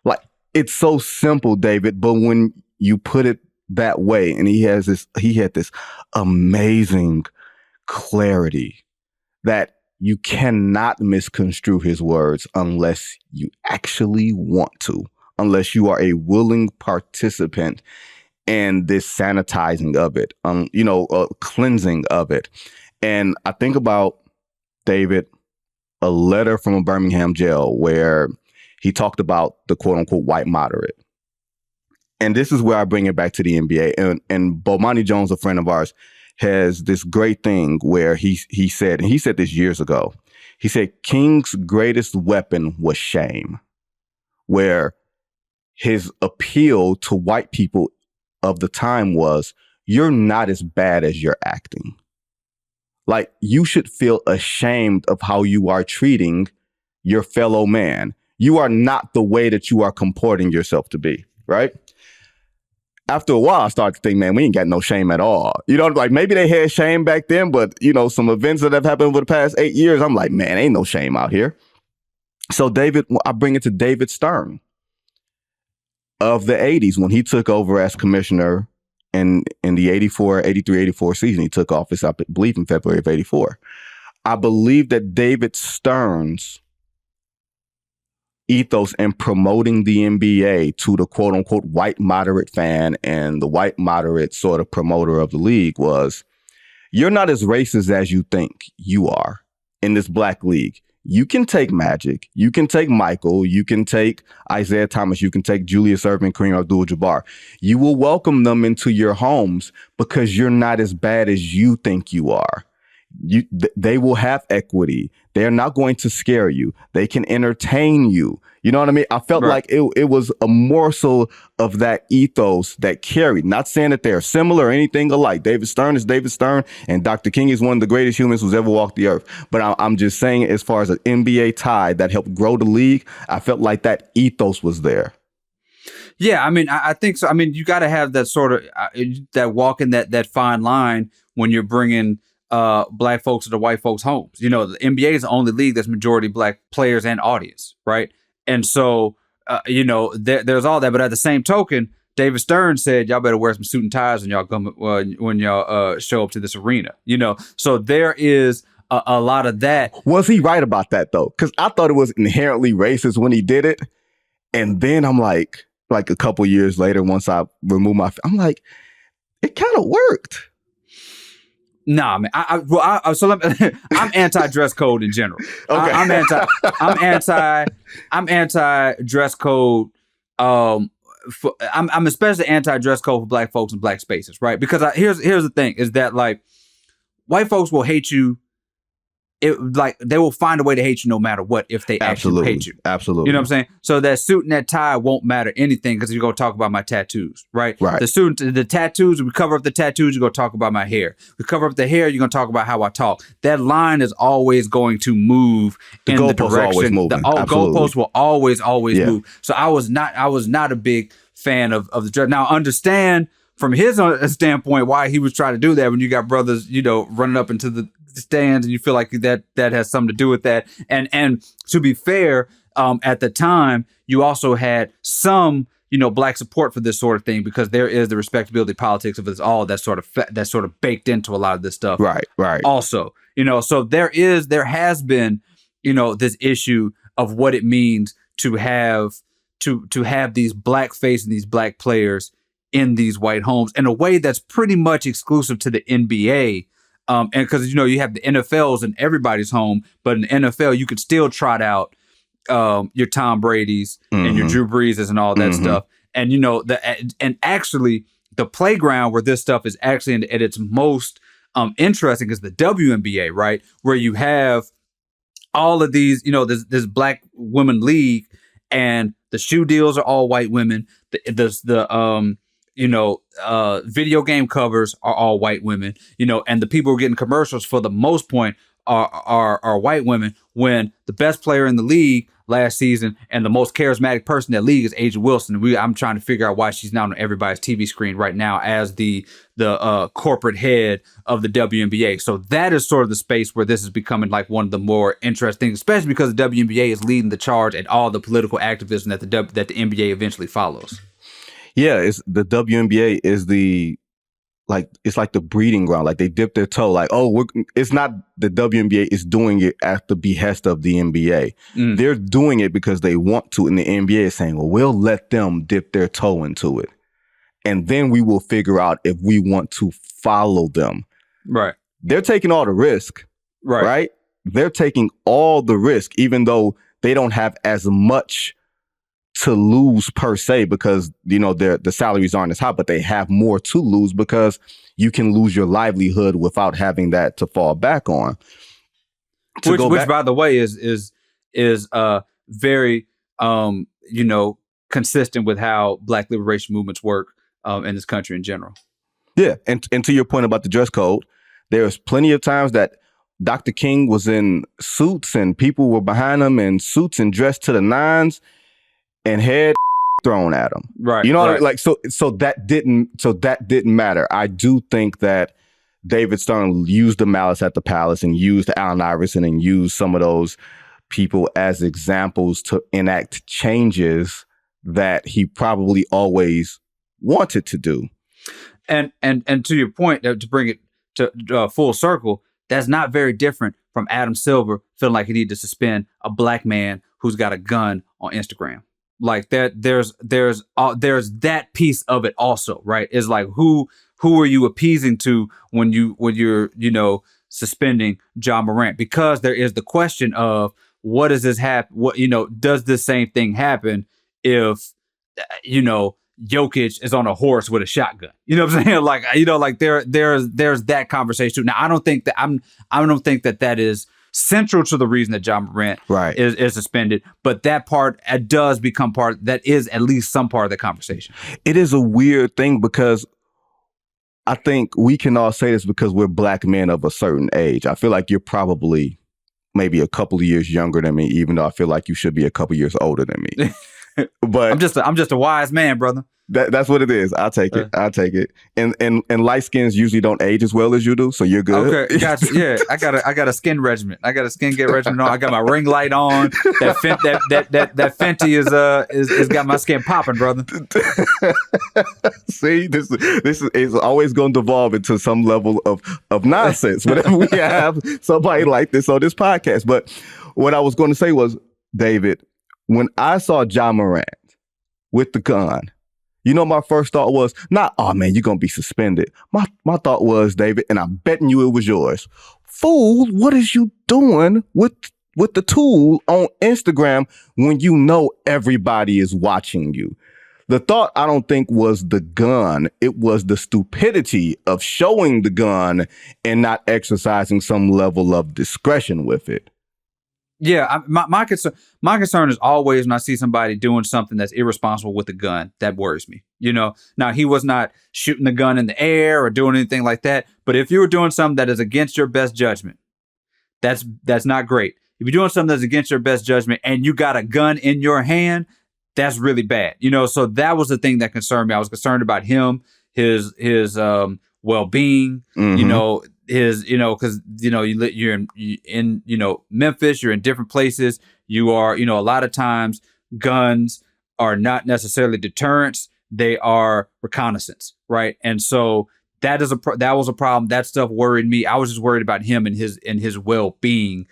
Like, it's so simple, David, but when you put it that way, and he had this amazing clarity that you cannot misconstrue his words unless you actually want to, unless you are a willing participant and this sanitizing of it, cleansing of it. And I think about, David, a letter from a Birmingham jail where he talked about the quote unquote white moderate. And this is where I bring it back to the NBA. And Bomani Jones, a friend of ours, has this great thing where he said, and he said this years ago, he said, King's greatest weapon was shame, where his appeal to white people of the time was, you're not as bad as you're acting. Like, you should feel ashamed of how you are treating your fellow man. You are not the way that you are comporting yourself to be, right? After a while, I started to think, man, we ain't got no shame at all. Like maybe they had shame back then, but, some events that have happened over the past 8 years, I'm like, man, ain't no shame out here. So I bring it to David Stern of the 80s when he took over as commissioner in the 83-84 season. He took office, I believe, in February of 84. I believe that David Stern's ethos in promoting the NBA to the quote unquote white moderate fan and the white moderate sort of promoter of the league was, you're not as racist as you think you are in this black league. You can take Magic, you can take Michael, you can take Isaiah Thomas, you can take Julius Erving, Kareem Abdul-Jabbar. You will welcome them into your homes because you're not as bad as you think you are. They will have equity. They're not going to scare you. They can entertain you. You know what I mean? I felt like it was a morsel of that ethos that carried. Not saying that they're similar or anything alike. David Stern is David Stern, and Dr. King is one of the greatest humans who's ever walked the earth. But I'm just saying, as far as an NBA tie that helped grow the league, I felt like that ethos was there. Yeah, I mean, I think so. I mean, you got to have that sort of that walking that fine line when you're bringing black folks to the white folks' homes. The NBA is the only league that's majority black players and audience, right? And so, there's all that. But at the same token, David Stern said, y'all better wear some suit and ties when y'all come when y'all show up to this arena. So there is a lot of that. Was he right about that though? Because I thought it was inherently racist when he did it, and then I'm like a couple years later, once I removed I'm like, it kind of worked. Nah, man. I'm anti-dress code in general. Okay. I'm anti-dress code. I'm especially anti-dress code for black folks and black spaces, right? Because here's the thing: is that like white folks will hate you. They will find a way to hate you no matter what if they actually hate you. Absolutely. You know what I'm saying? So that suit and that tie won't matter anything because you're going to talk about my tattoos, right? Right. The tattoos, we cover up the tattoos, you're going to talk about my hair. We cover up the hair, you're going to talk about how I talk. That line is always going to move in the direction. The goalposts will always move. So I was not a big fan of the dress. Now, understand from his standpoint why he was trying to do that when you got brothers, running up into the stands and you feel like that has something to do with that. And to be fair, at the time, you also had some, black support for this sort of thing because there is the respectability politics of it all that's sort of baked into a lot of this stuff. Right. Also, so there has been, this issue of what it means to have these black face and these black players in these white homes in a way that's pretty much exclusive to the NBA. And because, you have the NFLs in everybody's home, but in the NFL, you could still trot out your Tom Brady's and your Drew Breeses and all that stuff. And, and actually the playground where this stuff is actually at its most interesting is the WNBA, right? Where you have all of these, this black women league and the shoe deals are all white women. Video game covers are all white women, and the people who are getting commercials for the most point are white women, when the best player in the league last season and the most charismatic person in that league is Asia Wilson. I'm trying to figure out why she's not on everybody's TV screen right now as the corporate head of the WNBA. So that is sort of the space where this is becoming like one of the more interesting, especially because the WNBA is leading the charge at all the political activism that the NBA eventually follows. Yeah, it's the WNBA is it's like the breeding ground. Like they dip their toe. Like, it's not the WNBA is doing it at the behest of the NBA. They're doing it because they want to, and the NBA is saying, well, we'll let them dip their toe into it. and then we will figure out if we want to follow them. Right. They're taking all the risk, right? They're taking all the risk, even though they don't have as much to lose per se, because, you know, the salaries aren't as high, but they have more to lose because you can lose your livelihood without having that to fall back on. Which by the way, is very, you know, consistent with how Black liberation movements work in this country in general. Yeah. And to your point about the dress code, there's plenty of times that Dr. King was in suits and people were behind him in suits and dressed to the nines and head thrown at him. Right. You know, right. like, so that didn't matter. I do think that David Stern used the malice at the palace and used Allen Iverson and used some of those people as examples to enact changes that he probably always wanted to do. And to your point, to bring it to full circle, that's not very different from Adam Silver feeling like he needed to suspend a Black man who's got a gun on Instagram. Like that, there's that piece of it also, right? Is like who are you appeasing to when you're you know, suspending Ja Morant? Because there is the question of what does this happen? What, you know, does this same thing happen if, you know, Jokic is on a horse with a shotgun? You know what I'm saying? Like, you know, like there's that conversation. Now, I don't think that is central to the reason that Ja Morant is suspended, but that part does become that is at least some part of the conversation. It is a weird thing because I think we can all say this because we're Black men of a certain age. I feel like you're probably maybe a couple of years younger than me, even though I feel like you should be a couple years older than me. But I'm just a wise man, brother. That's what it is. I'll take it. And light skins usually don't age as well as you do, so you're good. Okay, gotcha. Yeah, I got a skin regimen. I got a skin care regimen on. I got my ring light on. That Fenty is got my skin popping, brother. See, this is always going to devolve into some level of nonsense whenever we have somebody like this on this podcast. But what I was going to say was, David, when I saw Ja Morant with the gun, you know, my first thought was not, oh man, you're going to be suspended. My thought was, David, and I'm betting you it was yours. Fool, what is you doing with the tool on Instagram when you know everybody is watching you? The thought, I don't think, was the gun. It was the stupidity of showing the gun and not exercising some level of discretion with it. Yeah, my concern is always when I see somebody doing something that's irresponsible with a gun, that worries me. You know, now he was not shooting the gun in the air or doing anything like that. But if you were doing something that is against your best judgment, that's not great. If you're doing something that's against your best judgment and you got a gun in your hand, that's really bad. You know, so that was the thing that concerned me. I was concerned about him, his well-being, Mm-hmm. you know, because, you know, you're in, you know, Memphis, you're in different places. You are, you know, a lot of times guns are not necessarily deterrents. They are reconnaissance. Right. And so that was a problem. That stuff worried me. I was just worried about him and his well-being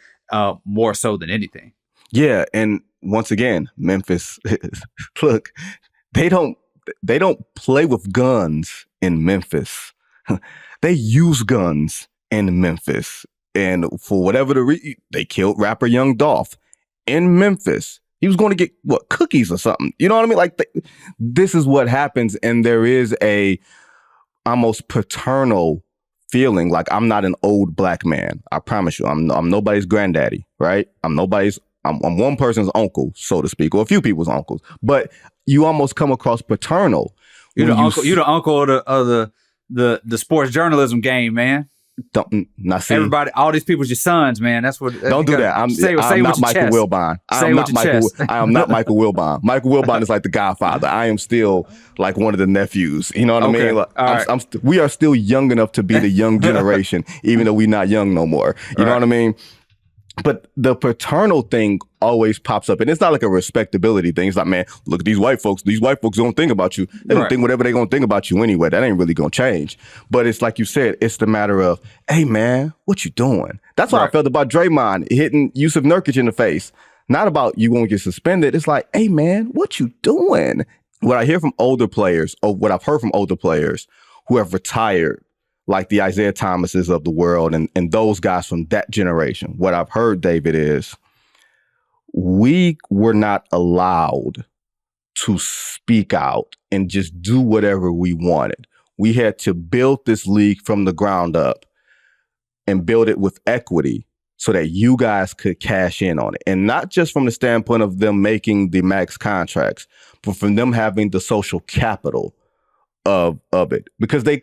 more so than anything. Yeah. And once again, Memphis, look, they don't play with guns in Memphis. They use guns in Memphis. And for whatever the reason, they killed rapper Young Dolph in Memphis. He was going to get, cookies or something. You know what I mean? Like, this is what happens. And there is a almost paternal feeling. Like, I'm not an old Black man. I promise you. I'm nobody's granddaddy, right? I'm one person's uncle, so to speak, or a few people's uncles. But you almost come across paternal. You're the uncle of the sports journalism game, man. Not see everybody. All these people's your sons, man. That's what. Don't do that. I'm not Michael Wilbon. I am not Michael Wilbon. Michael Wilbon is like the Godfather. I am still like one of the nephews. You know what I mean? Like, we are still young enough to be the young generation, even though we're not young no more. You know what I mean? But the paternal thing always pops up, and it's not like a respectability thing. It's like, man, look at these white folks. These white folks don't think about you. They don't think whatever they're going to think about you anyway. That ain't really going to change. But it's like you said, it's the matter of, hey, man, what you doing? That's what I felt about Draymond hitting Yusuf Nurkic in the face. Not about you won't get suspended. It's like, hey, man, what you doing? what I hear from older players, or what I've heard from older players who have retired, like the Isaiah Thomases of the world and those guys from that generation, what I've heard, David, is we were not allowed to speak out and just do whatever we wanted. We had to build this league from the ground up and build it with equity so that you guys could cash in on it. And not just from the standpoint of them making the max contracts, but from them having the social capital of it. Because they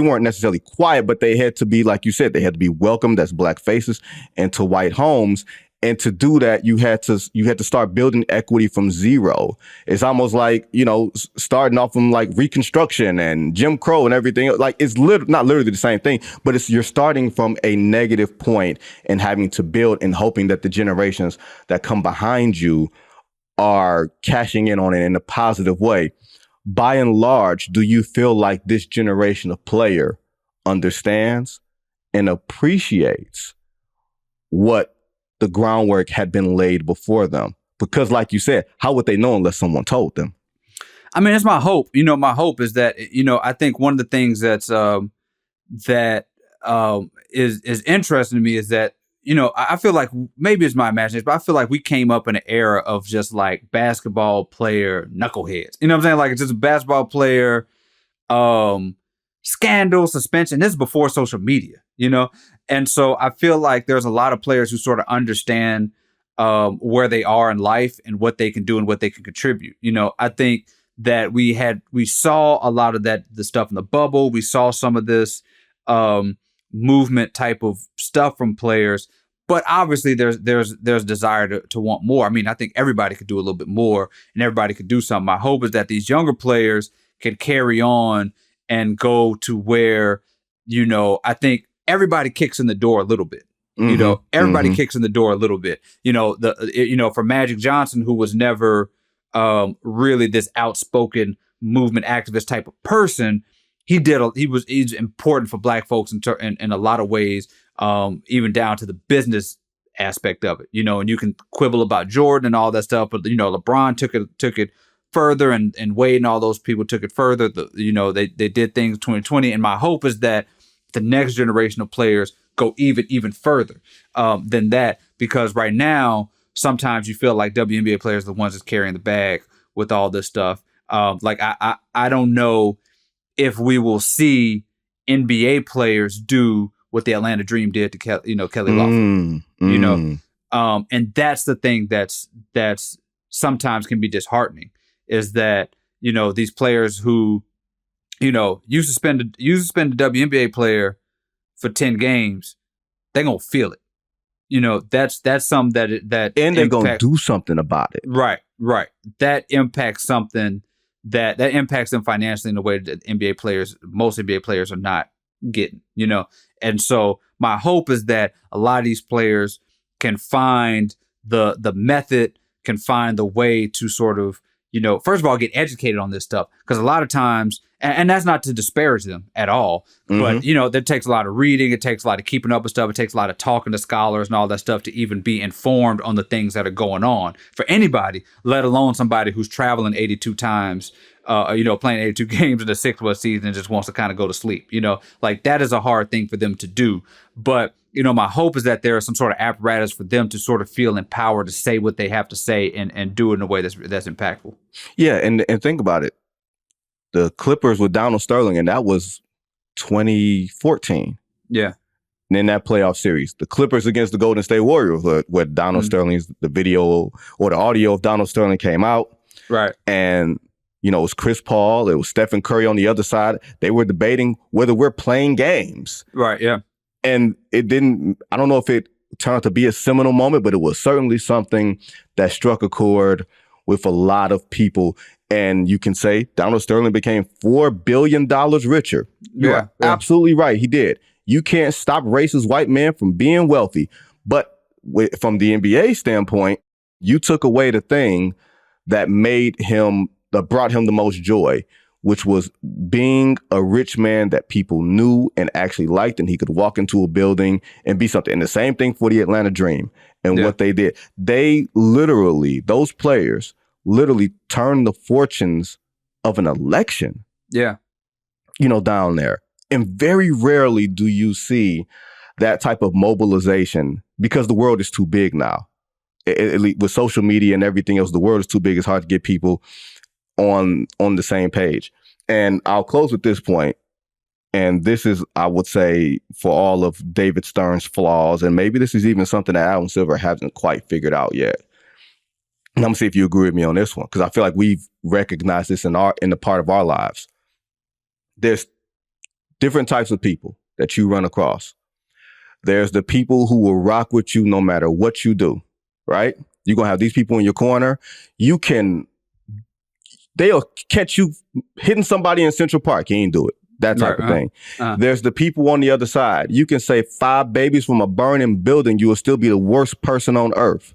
weren't necessarily quiet, but they had to be, like you said, they had to be welcomed as Black faces into white homes. And to do that, you had to start building equity from zero. It's almost like, starting off from like Reconstruction and Jim Crow and everything. Like, it's not literally the same thing, but you're starting from a negative point and having to build and hoping that the generations that come behind you are cashing in on it in a positive way. By and large, do you feel like this generation of player understands and appreciates what the groundwork had been laid before them? Because like you said, how would they know unless someone told them? I mean, it's my hope. My hope is that, I think one of the things that's is interesting to me is that, I feel like, maybe it's my imagination, but I feel like we came up in an era of just like basketball player knuckleheads. You know what I'm saying? Like, it's just a basketball player, scandal, suspension. This is before social media, And so I feel like there's a lot of players who sort of understand where they are in life and what they can do and what they can contribute. I think that we saw a lot of the stuff in the bubble. We saw some of this movement type of stuff from players, but obviously there's desire to want more. I mean, I think everybody could do a little bit more and everybody could do something. My hope is that these younger players can carry on and go to where, I think everybody kicks in the door a little bit. Everybody kicks in the door a little bit. For Magic Johnson, who was never really this outspoken movement activist type of person, he's important for Black folks in a lot of ways, even down to the business aspect of it. And you can quibble about Jordan and all that stuff, but LeBron took it further, and Wade and all those people took it further. They did things 2020, and my hope is that the next generation of players go even further than that, because right now sometimes you feel like WNBA players are the ones that's carrying the bag with all this stuff. I don't know if we will see NBA players do what the Atlanta Dream did to Kelly Loeffler. And that's the thing that's sometimes can be disheartening, is that these players who you suspend a WNBA player for 10 games, they're gonna feel it. That's something that and they're gonna do something about it. Right. That impacts something that impacts them financially in a way that most NBA players are not getting. And so my hope is that a lot of these players can find the method, can find the way to sort of, first of all, get educated on this stuff. Because a lot of times, and that's not to disparage them at all, but, that takes a lot of reading. It takes a lot of keeping up with stuff. It takes a lot of talking to scholars and all that stuff to even be informed on the things that are going on for anybody, let alone somebody who's traveling 82 times, playing 82 games in a 6-month season and just wants to kind of go to sleep. Like, that is a hard thing for them to do. But, my hope is that there is some sort of apparatus for them to sort of feel empowered to say what they have to say and do it in a way that's impactful. Yeah, and think about it. The Clippers with Donald Sterling, and that was 2014. Yeah. And in that playoff series, the Clippers against the Golden State Warriors, where Donald Sterling's, the video or the audio of Donald Sterling came out. Right. And, it was Chris Paul, it was Stephen Curry on the other side. They were debating whether we're playing games. Right, yeah. And I don't know if it turned out to be a seminal moment, but it was certainly something that struck a chord with a lot of people. And you can say Donald Sterling became $4 billion richer. You're absolutely right. He did. You can't stop racist white men from being wealthy. But from the NBA standpoint, you took away the thing that brought him the most joy, which was being a rich man that people knew and actually liked, and he could walk into a building and be something. And the same thing for the Atlanta Dream and what they did. Those players literally turned the fortunes of an election. Yeah. Down there. And very rarely do you see that type of mobilization because the world is too big now. With social media and everything else, the world is too big. It's hard to get people on the same page. And I'll close with this point. And this is, I would say, for all of David Stern's flaws, and maybe this is even something that Adam Silver hasn't quite figured out yet. And I'm gonna see if you agree with me on this one, because I feel like we've recognized this in the part of our lives. There's different types of people that you run across. There's the people who will rock with you no matter what you do, right? You're gonna have these people in your corner. They'll catch you hitting somebody in Central Park. You ain't do it. That type of thing. There's the people on the other side. You can say 5 babies from a burning building. You will still be the worst person on earth.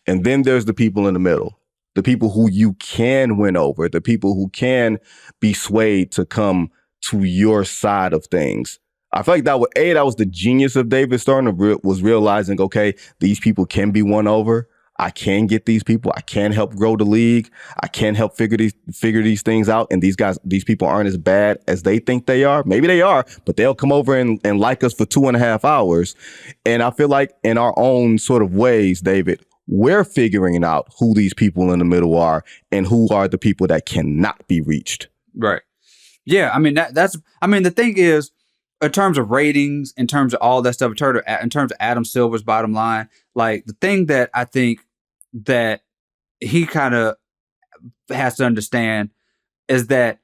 And then there's the people in the middle, the people who you can win over, the people who can be swayed to come to your side of things. I feel like that was the genius of David Stern, was realizing, okay, these people can be won over. I can get these people. I can help grow the league. I can help figure these things out. And these people aren't as bad as they think they are. Maybe they are, but they'll come over and like us for 2.5 hours. And I feel like in our own sort of ways, David, we're figuring out who these people in the middle are and who are the people that cannot be reached. Right. Yeah. I mean, the thing is, in terms of ratings, in terms of all that stuff, in terms of Adam Silver's bottom line, like the thing that I think that he kind of has to understand is that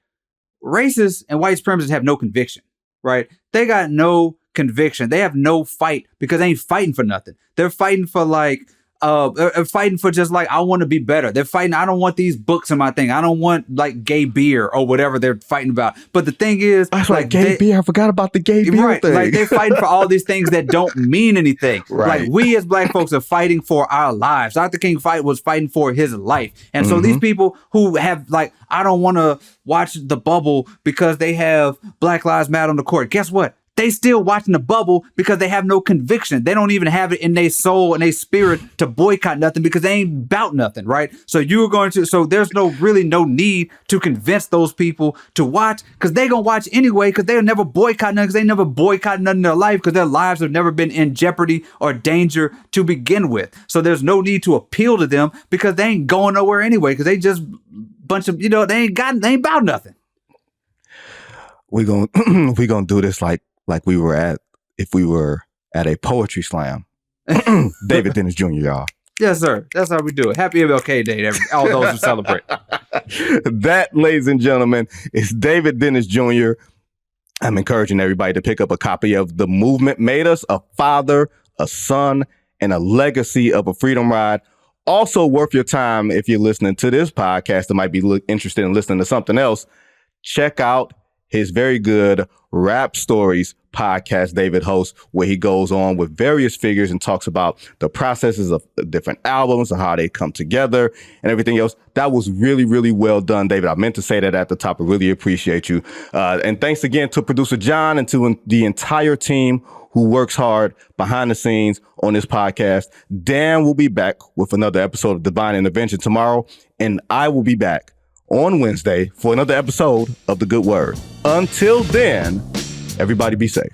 racists and white supremacists have no conviction, right? They got no conviction. They have no fight because they ain't fighting for nothing. They're fighting for fighting for just like, I want to be better. They're fighting, I don't want these books in my thing. I don't want like gay beer or whatever they're fighting about. But the thing is, that's like gay beer. I forgot about the gay beer thing. Like they're fighting for all these things that don't mean anything. Right. Like we as black folks are fighting for our lives. Dr. King was fighting for his life. And so these people who have like, I don't want to watch The Bubble because they have Black Lives Matter on the court. Guess what? They still watching The Bubble because they have no conviction. They don't even have it in their soul and their spirit to boycott nothing because they ain't about nothing, right? So there's really no need to convince those people to watch because they gonna watch anyway because they'll never boycott nothing because they never boycott nothing in their life because their lives have never been in jeopardy or danger to begin with. So there's no need to appeal to them because they ain't going nowhere anyway because they just bunch of, they ain't about nothing. We gonna do this like we were if we were at a poetry slam. David Dennis Jr., y'all. Yes, sir. That's how we do it. Happy MLK Day to all those who celebrate. That, ladies and gentlemen, is David Dennis Jr. I'm encouraging everybody to pick up a copy of The Movement Made Us, a father, a son, and a legacy of a freedom ride. Also worth your time if you're listening to this podcast that might be interested in listening to something else. Check out his very good Rap Stories podcast David hosts, where he goes on with various figures and talks about the processes of different albums and how they come together and everything else. That was really, really well done, David. I meant to say that at the top. I really appreciate you. And thanks again to producer John and to the entire team who works hard behind the scenes on this podcast. Dan will be back with another episode of Divine Intervention tomorrow, and I will be back on Wednesday for another episode of The Good Word. Until then, everybody be safe.